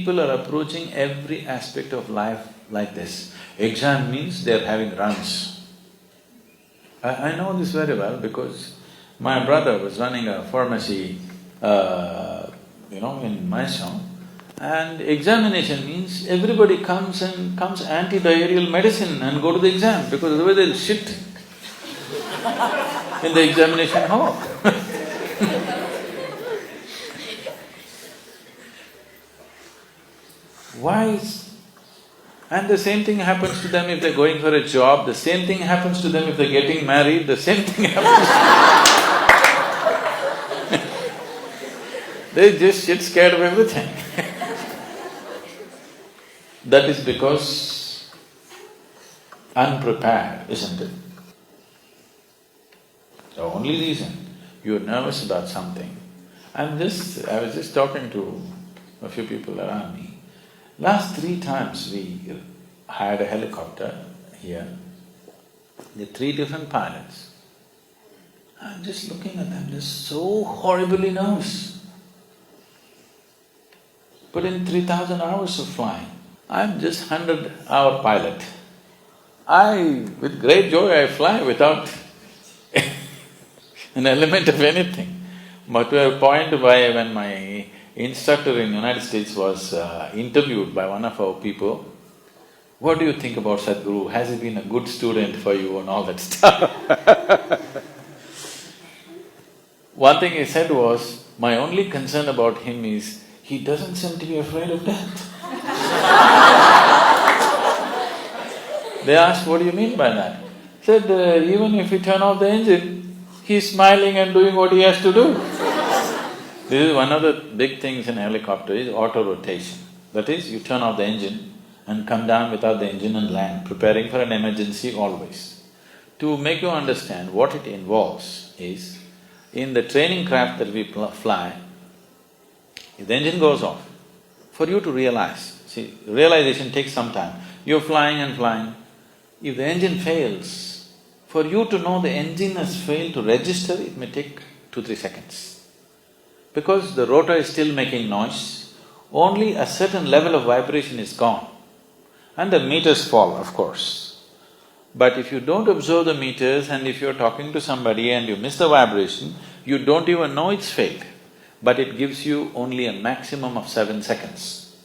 people are approaching every aspect of life like this. Exam means they're having runs. I know this very well because my brother was running a pharmacy, in Mysore, and examination means everybody comes anti-diarrheal medicine and go to the exam because otherwise they'll shit in the examination hall. Why? And the same thing happens to them if they're going for a job, the same thing happens to them if they're getting married, the same thing happens They just get scared of everything. That is because unprepared, isn't it? The only reason you're nervous about something, I was just talking to a few people around me. Last 3 times we hired a helicopter here, the 3 different pilots. I'm just looking at them, they're so horribly nervous. Put in 3,000 hours of flying. I'm just 100-hour pilot. With great joy I fly without an element of anything. But to a point when my instructor in United States was interviewed by one of our people, what do you think about Sadhguru? Has he been a good student for you and all that stuff? One thing he said was, my only concern about him is, he doesn't seem to be afraid of death. They asked, what do you mean by that? Said, even if we turn off the engine, he's smiling and doing what he has to do. This is one of the big things in a helicopter is auto-rotation. That is, you turn off the engine and come down without the engine and land, preparing for an emergency always. To make you understand what it involves is, in the training craft that we fly, if the engine goes off, for you to realize, see, realization takes some time. You're flying and flying. If the engine fails, for you to know the engine has failed to register, it may take 2-3 seconds. Because the rotor is still making noise, only a certain level of vibration is gone. And the meters fall, of course. But if you don't observe the meters and if you're talking to somebody and you miss the vibration, you don't even know it's failed. But it gives you only a maximum of 7 seconds.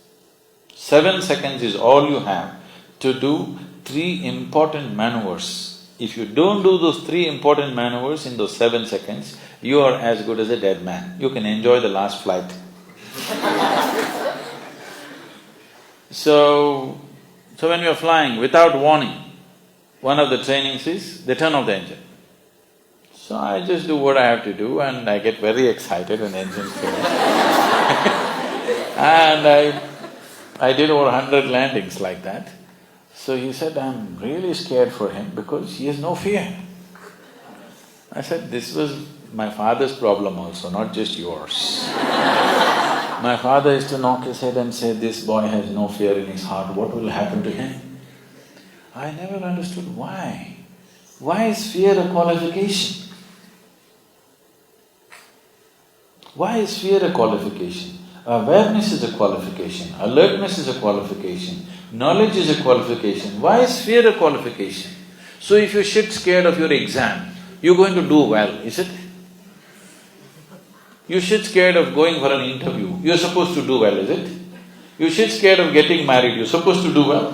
7 seconds is all you have to do 3 important maneuvers. If you don't do those 3 important maneuvers in those 7 seconds, you are as good as a dead man. You can enjoy the last flight. So when you're flying without warning, one of the trainings is they turn off the engine. So I just do what I have to do and I get very excited when the engine's finished. And I did over 100 landings like that. So he said, I'm really scared for him because he has no fear. I said, this was my father's problem also, not just yours. My father used to knock his head and say, this boy has no fear in his heart, what will happen to him? I never understood why. Why is fear a qualification? Why is fear a qualification? Awareness is a qualification, alertness is a qualification, knowledge is a qualification. Why is fear a qualification? So if you're shit scared of your exam, you're going to do well, is it? You're shit scared of going for an interview, you're supposed to do well, is it? You're shit scared of getting married, you're supposed to do well.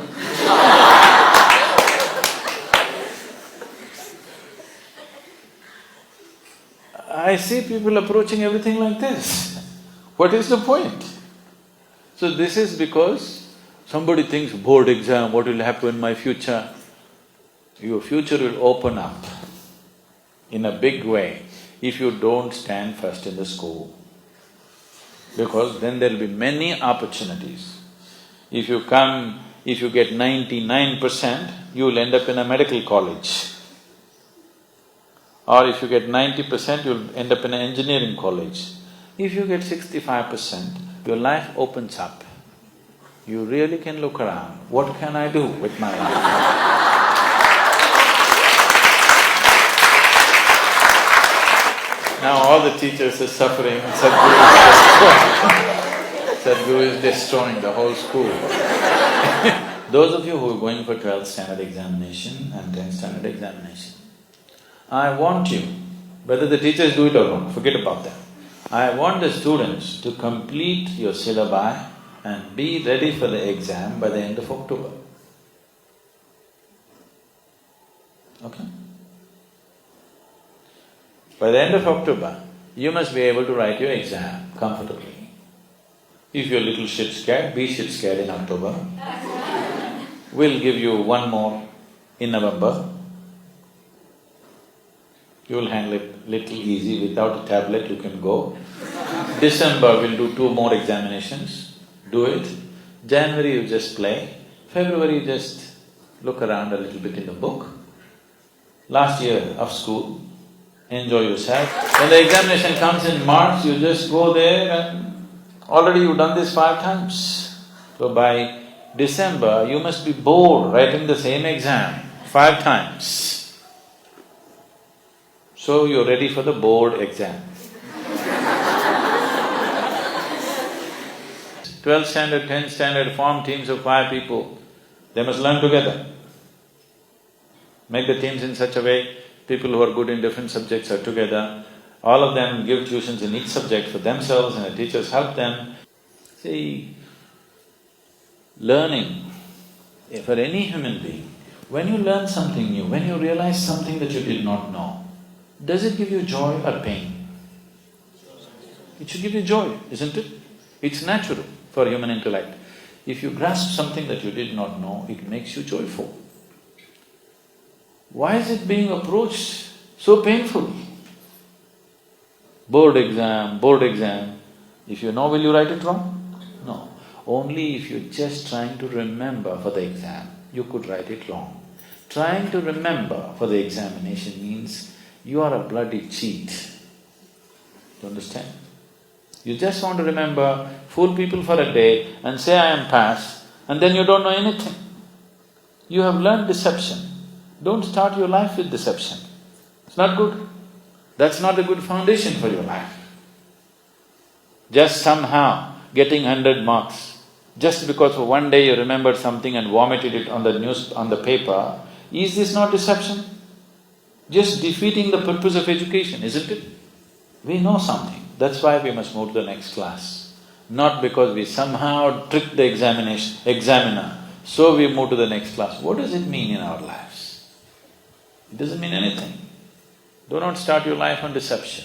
I see people approaching everything like this. What is the point? So this is because somebody thinks, board exam, what will happen in my future? Your future will open up in a big way if you don't stand first in the school. Because then there'll be many opportunities. If you get 99%, you'll end up in a medical college. Or if you get 90%, you'll end up in an engineering college. If you get 65%, your life opens up. You really can look around, what can I do with my life? Now all the teachers are suffering, Sadhguru Sadhguru is destroying the whole school. Those of you who are going for 12th standard examination and 10th standard examination, I want you, whether the teachers do it or not, forget about that. I want the students to complete your syllabi and be ready for the exam by the end of October. Okay? By the end of October, you must be able to write your exam comfortably. If you're a little shit scared, be shit scared in October. We'll give you one more in November. You'll handle it little easy, without a tablet you can go. December we'll do 2 more examinations, do it. January you just play, February you just look around a little bit in the book. Last year of school, enjoy yourself. When the examination comes in March, you just go there and already you've done this 5 times. So by December, you must be bored writing the same exam 5 times. So you're ready for the board exam. 12th standard, 10th standard, form teams of 5 people. They must learn together. Make the teams in such a way, people who are good in different subjects are together. All of them give tuitions in each subject for themselves and the teachers help them. See, learning, for any human being, when you learn something new, when you realize something that you did not know, does it give you joy or pain? It should give you joy, isn't it? It's natural for human intellect. If you grasp something that you did not know, it makes you joyful. Why is it being approached so painful? Board exam. If you know, will you write it wrong? No. Only if you're just trying to remember for the exam, you could write it wrong. Trying to remember for the examination means you are a bloody cheat. Do you understand? You just want to remember, fool people for a day and say, I am passed, and then you don't know anything. You have learned deception. Don't start your life with deception. It's not good. That's not a good foundation for your life. Just somehow getting 100 marks, just because for one day you remembered something and vomited it on the paper, is this not deception? Just defeating the purpose of education, isn't it? We know something, that's why we must move to the next class. Not because we somehow tricked the examiner, so we move to the next class. What does it mean in our lives? It doesn't mean anything. Do not start your life on deception.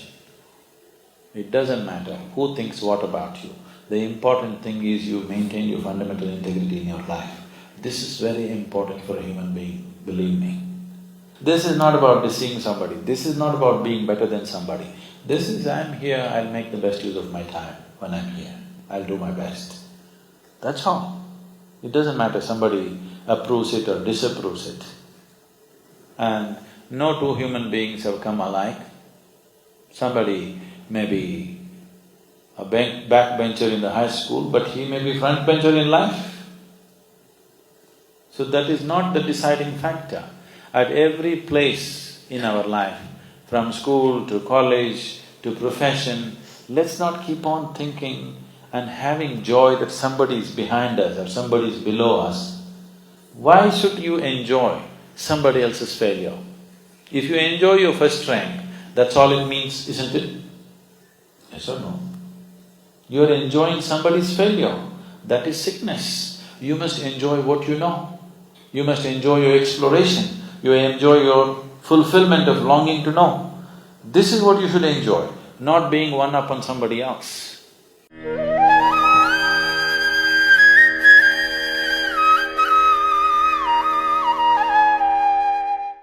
It doesn't matter who thinks what about you. The important thing is you maintain your fundamental integrity in your life. This is very important for a human being, believe me. This is not about deceiving somebody, this is not about being better than somebody. This is, I'm here, I'll make the best use of my time when I'm here, I'll do my best. That's all. It doesn't matter somebody approves it or disapproves it. And no 2 human beings have come alike. Somebody may be a backbencher in the high school, but he may be frontbencher in life. So that is not the deciding factor. At every place in our life, from school to college to profession, let's not keep on thinking and having joy that somebody is behind us or somebody is below us. Why should you enjoy somebody else's failure? If you enjoy your first rank, that's all it means, isn't it? Yes or no? You're enjoying somebody's failure, that is sickness. You must enjoy what you know. You must enjoy your exploration. You enjoy your fulfillment of longing to know. This is what you should enjoy, not being one up on somebody else.